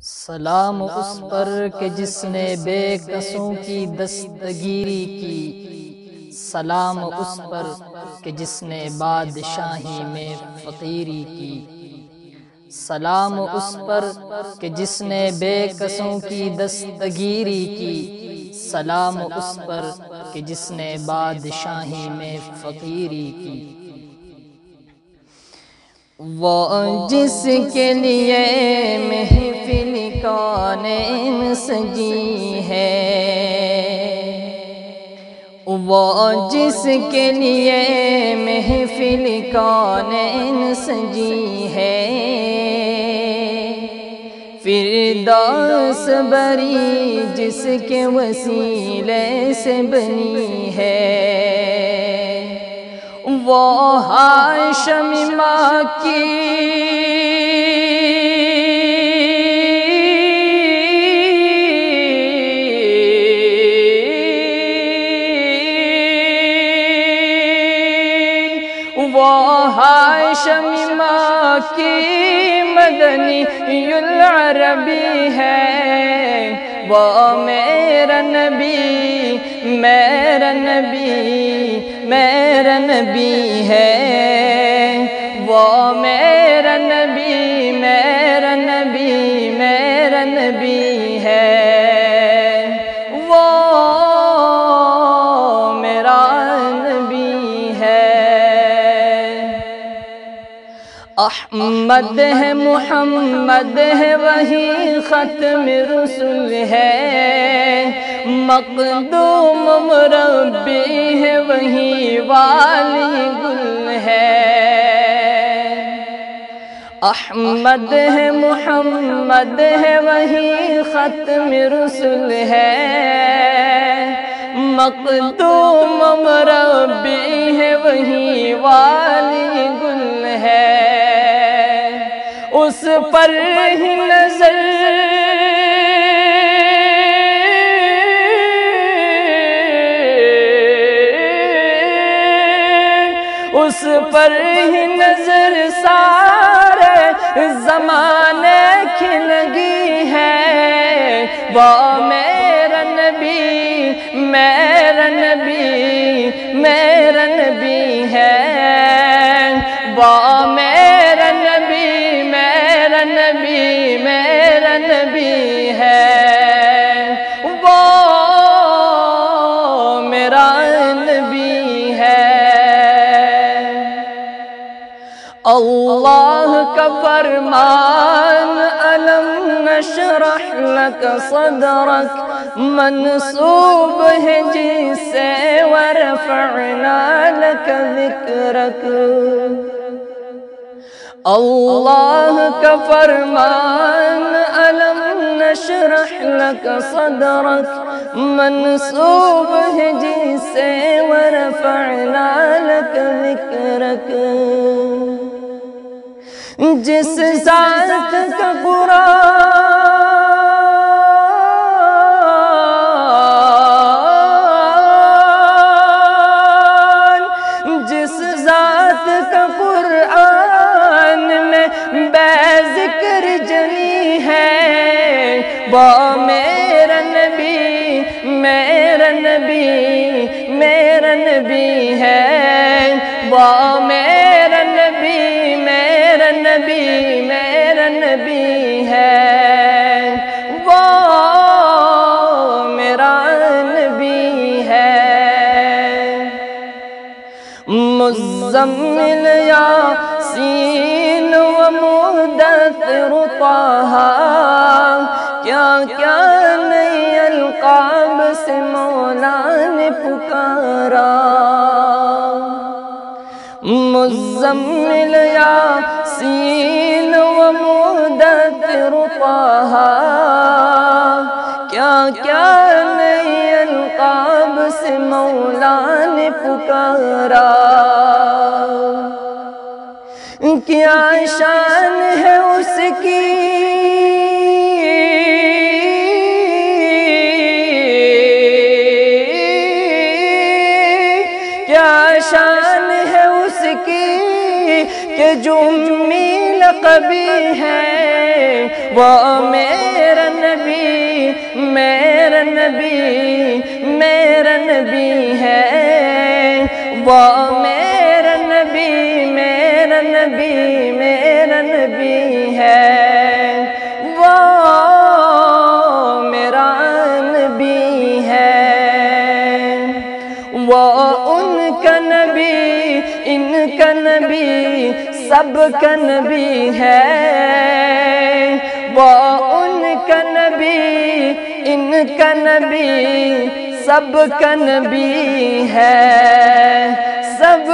سلام اس پر کہ جس نے بے کسوں کی دستگیری کی، سلام اس پر کہ جس نے بادشاہی میں فقیری کی، سلام اس پر کہ جس نے بے کسوں کی دستگیری کی، سلام اس پر کہ جس نے بادشاہی میں فقیری کی۔ وہ جس کے لیے محفل کونین سجی ہے، وہ جس کے لیے محفل کونین سجی ہے، فردوس بری جس کے وسیلے سے بنی ہے، وہ ہاشم ماں کی ہاشم ماں کی مدنی العربی ہے، وہ میرا نبی میرا نبی میرا نبی ہے، وہ میرا نبی میرا نبی میرا نبی ہے، وہ میرا نبی ہے۔ احمد ہے محمد ہے وہی ختم رسول ہے، مقدوم مربی ہے وہی والی گل ہے، احمد ہے محمد ہے وہی ختم رسول ہے، مقدوم مربی ہے وہی والی گل ہے، اس پر ہی نظر اس پر ہی نظر سارے زمانے کی لگی ہے، وہ میرا نبی میرا نبی میرا نبی ہے، وہ میرا نبی میرا نبی میرا نبی ہے، وہ میرا نبی ہے۔ اللہ کا فرمان الم نشرح لک صدرک منسوب ہے جس سے ورفعنا لک ذکرک، اللہ کا فرمان الم نشرح لک صدرک منسوب ہے جس سے ورفعنا لک ذکرک، جس ذات کا قرآن جس ذات کا قرآن میں بے ذکر جلی ہے، وہ میرا نبی میرا نبی میرا نبی ہے، وہ میرا نبی میرا نبی میرا نبی ہے، وہ میرا نبی ہے۔ مزمل یاسین و مدثر طٰہٰ، کیا کیا نئی القاب سے مولا نے پکارا، مزمل یاسین و مدثر طٰہٰ، کیا کیا نئی القاب سے مولا نے پکارا، کیا شان ہے اس کی کیا شان ہے اس کی کہ جو امی لقبی ہے وہ میرے میرا نبی میرا نبی میرا نبی ہے، وہ میرا نبی میرا نبی میرا نبی ہے، وہ میرا نبی ہے، وہ ان کا نبی ان کا نبی سب کا نبی ہے، وہ ان کا نبی ان کا نبی سب کا نبی ہے، سب